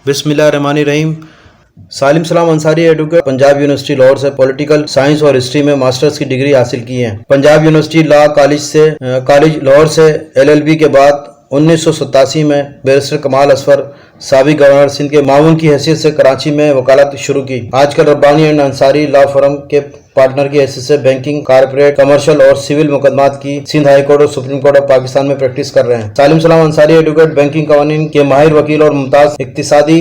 بسم اللہ الرحمن الرحیم۔ سالم سلام انصاری ایڈوکیٹ پنجاب یونیورسٹی لاہور سے پولیٹیکل سائنس اور ہسٹری میں ماسٹرز کی ڈگری حاصل کی ہے۔ Punjab university law college Lahore سے LLB کے بعد 1987 میں بیرسٹر کمال اصفر سابق گورنر سندھ کے معاون کی حیثیت سے کراچی میں وکالت شروع کی۔ آج کل ربانی اینڈ انصاری لا فرم کے پارٹنر کی حیثیت سے بینکنگ، کارپوریٹ، کمرشل اور سول مقدمات کی سندھ ہائی کورٹ اور سپریم کورٹ آف پاکستان میں پریکٹس کر رہے ہیں۔ سالم سلام انصاری ایڈوکیٹ بینکنگ قوانین کے ماہر وکیل اور ممتاز اقتصادی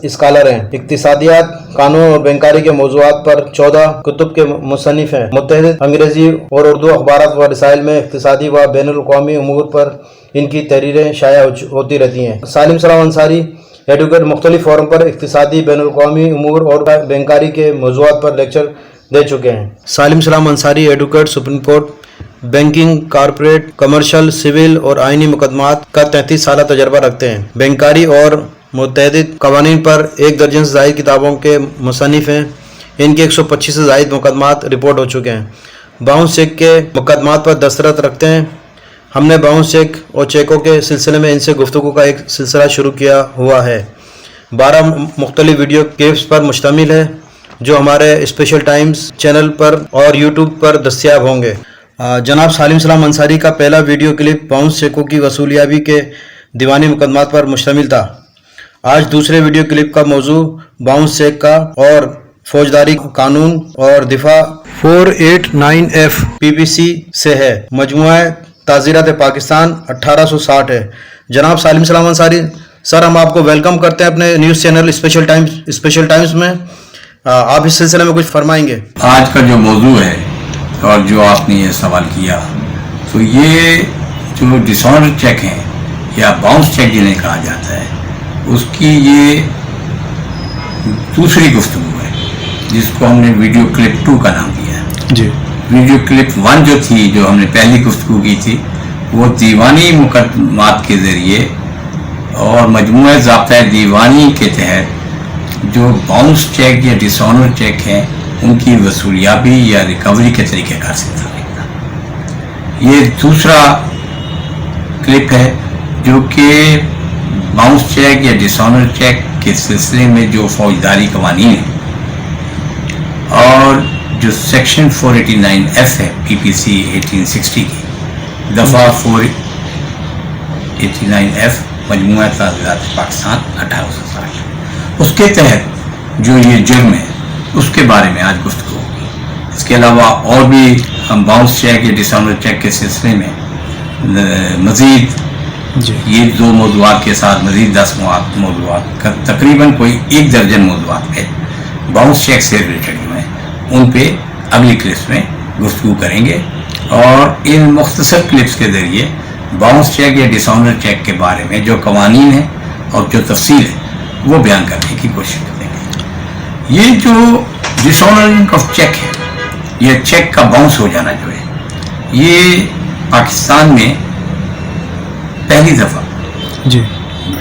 اسکالر ہیں۔ اقتصادیات، قانون اور بینکاری کے موضوعات پر 14 کتب کے مصنف ہیں۔ متعدد انگریزی اور اردو اخبارات و رسائل میں اقتصادی و بین الاقوامی امور پر ان کی تحریریں شائع ہوتی رہتی ہیں۔ سالم سلام انصاری ایڈوکیٹ مختلف فورم پر اقتصادی، بین الاقوامی امور اور بینکاری کے موضوعات پر لیکچر دے چکے ہیں۔ سالم سلام Ansari advocate supreme court banking, corporate, commercial, civil اور آئینی مقدمات کا 33 سالہ تجربہ رکھتے ہیں۔ بینکاری اور متعدد قوانین پر 1 درجن سے زائد کتابوں کے مصنف ہیں۔ ان کے 125 سے زائد مقدمات رپورٹ ہو چکے ہیں۔ باؤنس چیک کے مقدمات پر دستخط رکھتے ہیں۔ ہم نے باؤنس چیک اور چیکوں کے سلسلے میں ان سے گفتگو کا ایک سلسلہ شروع کیا ہوا ہے۔ 12 مختلف ویڈیو کلپس پر مشتمل ہے جو ہمارے اسپیشل ٹائمز چینل پر اور یوٹیوب پر دستیاب ہوں گے۔ جناب سالم سلام انصاری کا پہلا ویڈیو کلپ باؤنس چیکوں کی وصولیابی کے دیوانی مقدمات پر مشتمل تھا۔ آج دوسرے ویڈیو کلپ کا موضوع باؤنس چیک کا اور فوجداری قانون اور دفعہ 489F PPC سے ہے۔ مجموعہ تعزیرات پاکستان 1860 ہے۔ جناب سالم سلام انصاری سر، ہم آپ کو ویلکم کرتے ہیں اپنے نیوز چینل اسپیشل ٹائمز میں۔ آپ اس سلسلے میں کچھ فرمائیں گے؟ آج کا جو موضوع ہے اور جو آپ نے یہ سوال کیا، تو یہ جو ڈس آنر چیک ہیں یا باؤنس چیک جنہیں کہا جاتا ہے، اس کی یہ دوسری گفتگو ہے جس کو ہم نے ویڈیو کلپ 2 کا نام دیا ہے۔ جی، ویڈیو کلپ 1 جو تھی، جو ہم نے پہلی گفتگو کی تھی، وہ دیوانی مقدمات کے ذریعے اور مجموعہ ضابطۂ دیوانی کے تحت جو باؤنس چیک یا ڈس آنر چیک ہیں ان کی وصولیابی یا ریکوری کے طریقہ کار سے متعلق۔ یہ دوسرا کلپ ہے جو کہ باؤنس چیک یا ڈس آنر چیک کے سلسلے میں جو فوجداری قوانین ہیں اور جو سیکشن 489F ہے PPC 1860 کی دفعہ 489F مجموعہ تعزیرات پاکستان 1860، اس کے تحت جو یہ جرم ہے اس کے بارے میں آج گفتگو ہوگی۔ اس کے علاوہ اور بھی ہم باؤنس چیک یا ڈس آنر چیک کے سلسلے میں مزید یہ 2 موضوعات کے ساتھ مزید 10 موضوعات کا تقریباً کوئی 1 درجن موضوعات پہ باؤنس چیک سے ریلیٹڈ جو ہیں ان پہ اگلی کلپس میں گفتگو کریں گے، اور ان مختصر کلپس کے ذریعے باؤنس چیک یا ڈس آنر چیک کے بارے میں جو قوانین ہیں اور جو تفصیل ہے وہ بیان کرنے کی کوشش کریں گے۔ یہ جو ڈس آنرنگ آف چیک ہے، یہ چیک کا باؤنس ہو جانا جو ہے، یہ پاکستان میں پہلی دفعہ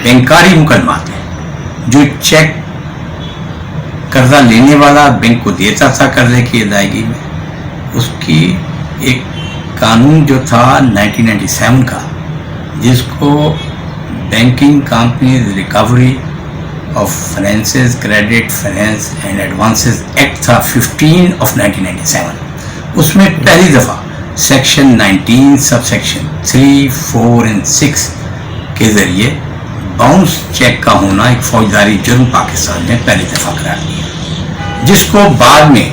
بینکاری مقدمات میں جو چیک قرضہ لینے والا بینک کو دیتا تھا قرضے کی ادائیگی میں، اس کی ایک قانون جو تھا 1997 کا، جس کو banking companies recovery of finances, credit finance and advances act تھا 15 آف 1997، اس میں پہلی دفعہ سیکشن 19 سب سیکشن 3، 4 اور 6 کے ذریعے باؤنس چیک کا ہونا ایک فوجداری جرم پاکستان میں پہلی دفعہ قرار دیا، جس کو بعد میں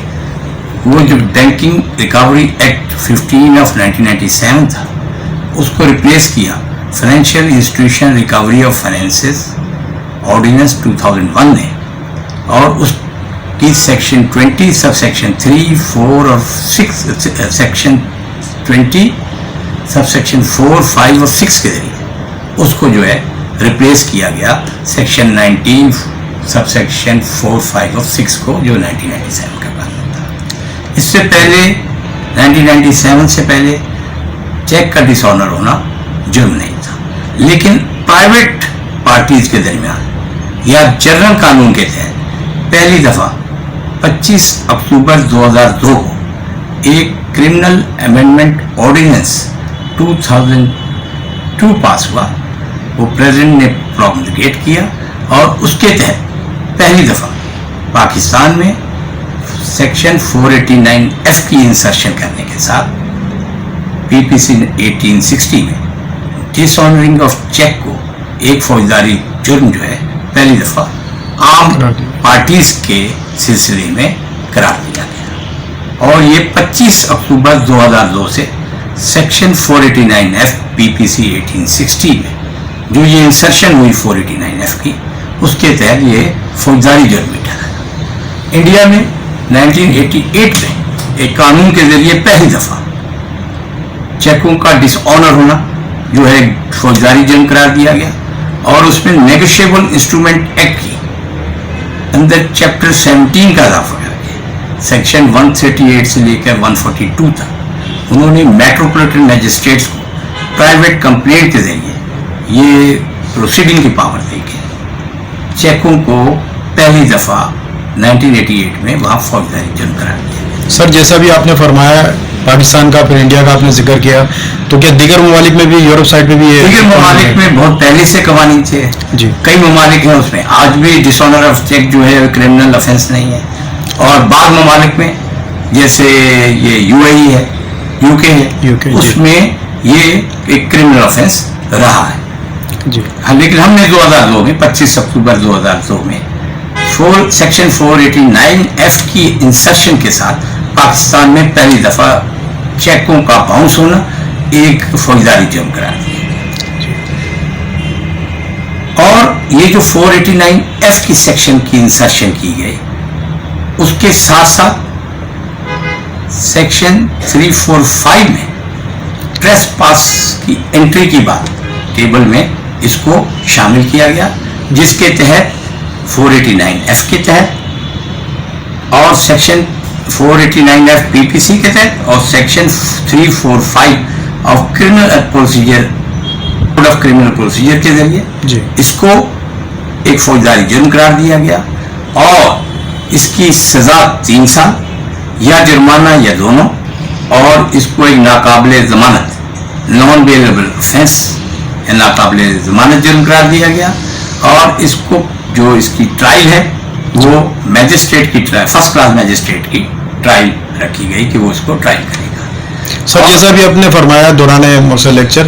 وہ جو بینکنگ ریکوری ایکٹ 15 آف 1997 تھا اس کو ریپلیس کیا financial institution recovery of finances ordinance 2001 نے، اور اس کی سیکشن 20 سب سیکشن 3، 4 اور 6 سیکشن 20 سب سیکشن 4، 5 اور 6 کے ذریعے اس کو جو ہے ریپلیس کیا گیا سیکشن 19 سب سیکشن 4، 5 اور 6 کو، جو 1997 کا قانون تھا۔ اس سے پہلے 1997 سے پہلے چیک کا ڈس آنر ہونا جرم نہیں تھا، لیکن پرائیویٹ پارٹیز کے درمیان یا جنرل قانون کے تحت پہلی دفعہ 25 اکتوبر 2002 کو ایک کرمنل امینڈمنٹ آرڈیننس 2002 پاس ہوا، وہ پریزیڈنٹ نے پروملگیٹ کیا اور اس کے تحت پہلی دفعہ پاکستان میں سیکشن 489F کی انسرشن کرنے کے ساتھ پی پی سی 1860 میں ڈس آنرنگ آف چیک کو ایک فوجداری جرم جو ہے پہلی دفعہ عام پارٹیز کے سلسلے میں قرار دیا گیا، اور یہ 25 اکتوبر 2002 سے سیکشن 489F پی پی سی 1860 میں جو یہ انسرشن ہوئی 489F کی، اس کے تحت یہ فوجداری جرم میں ٹھہرا۔ انڈیا میں 1988 میں ایک قانون کے ذریعے پہلی دفعہ چیکوں کا ڈس آنر ہونا جو ہے فوجداری جرم قرار دیا گیا، اور اس میں نیگوشیبل انسٹرومنٹ ایکٹ کی اندر چیپٹر 17 کا اضافہ کر کے سیکشن 138 سے لے کر 142 تک انہوں نے میٹروپولیٹن میجسٹریٹس کو پرائیویٹ کمپلینٹ کے ذریعے یہ پروسیڈنگ کی پاور دے کے چیکوں کو پہلی دفعہ 1988 میں وہاں فوجداری جرم قرار دیا گیا۔ سر جیسا بھی آپ نے فرمایا پاکستان کا پھر انڈیا کا آپ نے ذکر کیا، تو کیا دیگر ممالک میں بھی، یورپ سائڈ میں بھی دیگر ممالک میں بہت پہلے سے قوانین تھے جی، کئی ممالک ہیں اس میں آج بھی ڈس آنر آف چیک جو ہے کرمنل افینس نہیں ہے، اور بعض ممالک میں جیسے یہ یو اے ای ہے، یو کے ہے، اس میں یہ ایک کرمنل افینس رہا ہے جی، لیکن ہم نے 2002 میں 25 اکتوبر 2002 میں سیکشن 489F کی انسرشن کے ساتھ پاکستان میں پہلی دفعہ چیکوں کا باؤنس ہونا ایک فوجداری جرم قرار دیا، اور یہ جو 489F کی سیکشن کی انسرشن کی گئی اس کے ساتھ ساتھ سیکشن 345 میں ٹریس پاس کی انٹری کی بات ٹیبل میں اس کو شامل کیا گیا، جس کے تحت 489F کے تحت اور سیکشن 489F پی پی سی کے تحت اور section 345 of criminal procedure code of criminal procedure کے ذریعے جی، اس کو ایک فوجداری جرم قرار دیا گیا، اور اس کی سزا 3 سال یا جرمانہ یا دونوں، اور اس کو ایک ناقابل ضمانت نان بیلیبل افینس یا ناقابل ضمانت جرم قرار دیا گیا، اور اس کو جو اس کی ٹرائل ہے وہ میجسٹریٹ کی ٹرائل، فرسٹ کلاس میجسٹریٹ کی ٹرائل رکھی گئی کہ وہ اس کو ٹرائل کرے گا۔ سر جیسا بھی آپ نے فرمایا دوران مؤثر لیکچر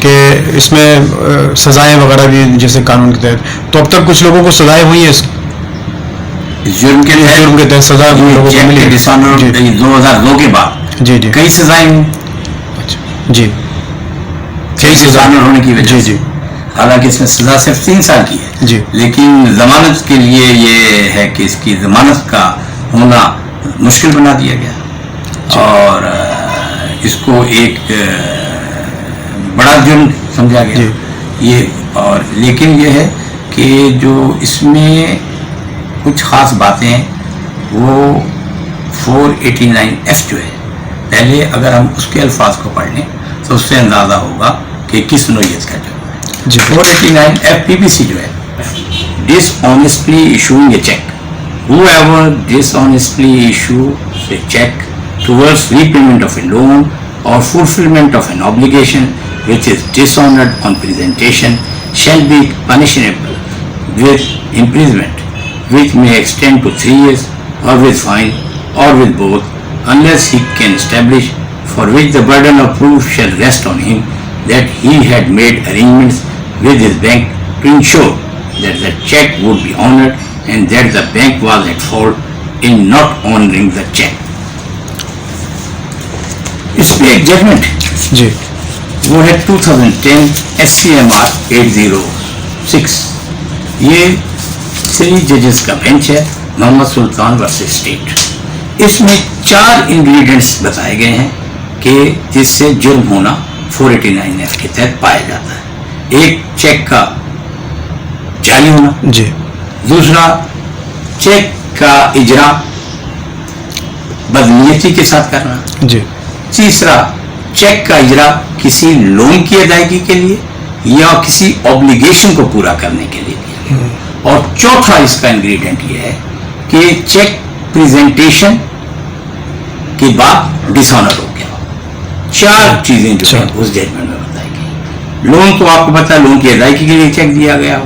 کہ اس میں سزائیں وغیرہ بھی جیسے قانون کے تحت، تو اب تک کچھ لوگوں کو سزائیں ہوئی ہیں اس جرم کے تحت سزا لوگوں کو ملی؟ 2002 کے بعد جی جی کئی سزائیں ہوئی، جی، کئی سزائیں ہونے کی وجہ سے، حالانکہ اس میں سزا صرف 3 سال کی ہے جی، لیکن ضمانت کے لیے یہ ہے کہ اس کی ضمانت کا ہونا مشکل بنا دیا گیا، اور اس کو ایک بڑا جرم سمجھا گیا یہ، اور لیکن یہ ہے کہ جو اس میں کچھ خاص باتیں ہیں وہ 489F جو ہے، پہلے اگر ہم اس کے الفاظ کو پڑھ لیں تو اس سے اندازہ ہوگا کہ کس نوعیت کا جرم ہے۔ 489F پی پی سی جو ہے ڈس honestly issuing a check, whoever dishonestly issues a check towards repayment of a loan or fulfillment of an obligation which is dishonored on presentation shall be punishable with imprisonment which may extend to 3 years or with fine or with both, unless he can establish, for which the burden of proof shall rest on him, that he had made arrangements with his bank to ensure that the check would be honored and that the bank was at fault in not honoring the check. اس پہ ایک judgment جی، وہ ہے 2010 SCMR 806، یہ 3 ججز کا bench ہے، محمد سلطان versus state. اس میں 4 ingredients بتائے گئے ہیں کہ جس سے جرم ہونا 489F کے تحت پایا جاتا ہے۔ ایک چیک کا جعلی ہونا، جی، دوسرا چیک کا اجرا بدنیتی کے ساتھ کرنا، جی، تیسرا چیک کا اجرا کسی لون کی ادائیگی کے لیے یا کسی اوبلیگیشن کو پورا کرنے کے لیے، اور چوتھا اس کا انگریڈینٹ یہ ہے کہ چیک پریزنٹیشن کے بعد ڈس آنر ہو گیا۔ 4 چیزیں جو ہیں اس ججمنٹ میں بتائی گئی۔ لون تو آپ کو پتا ہے، لون کی ادائیگی کے لیے چیک دیا گیا ہو،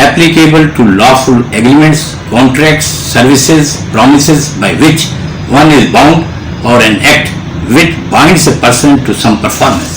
applicable to lawful agreements, contracts, services, promises by which one is bound or an act which binds a person to some performance.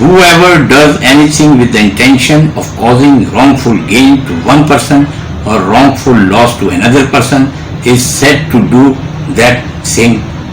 Whoever does anything with the intention of causing wrongful gain to one person or wrongful loss to another person is said to do that same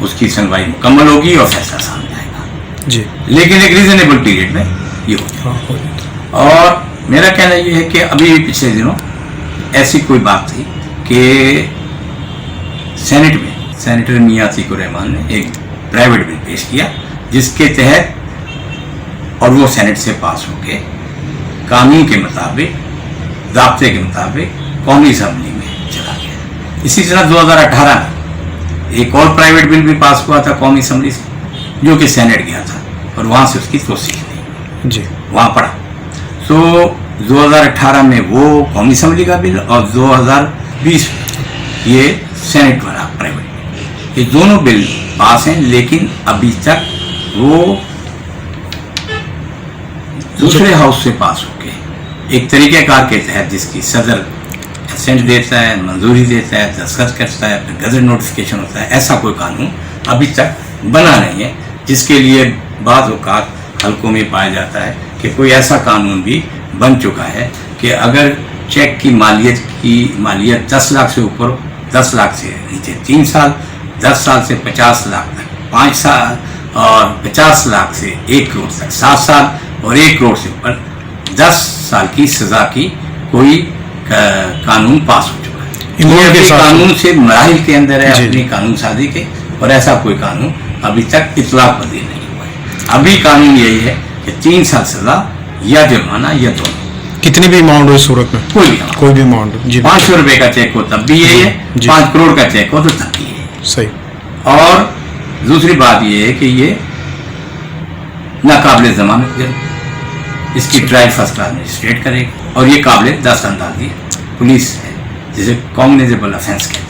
اس کی سنوائی مکمل ہوگی اور فیصلہ سامنے آئے گا، جی لیکن ایک reasonable period میں یہ ہو جائے ہاں گا۔ اور میرا کہنا یہ ہے کہ ابھی پچھلے دنوں ایسی کوئی بات تھی کہ سینٹ میں سینیٹر میاں عتیق الرحمان نے ایک پرائیویٹ بل پیش کیا جس کے تحت، اور وہ سینٹ سے پاس ہو کے قانون کے مطابق، ضابطے کے مطابق قومی اسمبلی میں چلا گیا۔ اسی طرح 2018 میں ایک اور پرائیویٹ بل بھی پاس ہوا تھا قومی اسمبلی سے، جو کہ سینٹ گیا تھا اور وہاں سے اس کی توثیق نہیں، جی وہاں پڑا۔ تو 2018 میں وہ قومی اسمبلی کا بل اور 2020 میں یہ سینٹ والا پرائیویٹ بل، یہ دونوں بل پاس ہیں، لیکن ابھی تک وہ دوسرے ہاؤس سے پاس ہو کے ایک طریقہ کار کے تحت، جس کی صدر اسینٹ دیتا ہے، منظوری دیتا ہے، دستخط کرتا ہے، پھر گزٹ نوٹیفیکیشن ہوتا ہے، ایسا کوئی قانون ابھی تک بنا نہیں ہے، جس کے لیے بعض اوقات حلقوں میں پایا جاتا ہے کہ کوئی ایسا قانون بھی بن چکا ہے کہ اگر چیک کی مالیت 10 لاکھ سے اوپر، 10 لاکھ سے نیچے 3 سال، 10 سال سے 50 لاکھ تک 5 سال، اور 50 لاکھ سے 1 کروڑ تک 7 سال، اور 1 کروڑ سے اوپر 10 سال کی سزا کی کوئی قانون پاس ہو چکا ہے۔ یہ ابھی قانون سے مراحل کے اندر ہے اپنی قانون سازی کے، اور ایسا کوئی قانون ابھی تک اطلاق پذیر نہیں ہوا ہے۔ ابھی قانون یہی ہے کہ 3 سال سزا یا جرمانہ یا دونوں، کتنی بھی اماؤنٹ ہو اس صورت میں، کوئی بھی اماؤنٹ ہو، جی 500 روپے کا چیک ہو تب بھی یہی ہے، 5 کروڑ کا چیک ہو تو تب بھی یہی ہے۔ صحیح۔ اور دوسری بات یہ ہے کہ یہ ناقابل ضمانت جرم، اس کی ٹرائل فرسٹ کلاس مجسٹریٹ کرے گا، اور یہ قابل دست اندازی پولیس ہے، جسے کاگنیزیبل افینس کہتے ہیں۔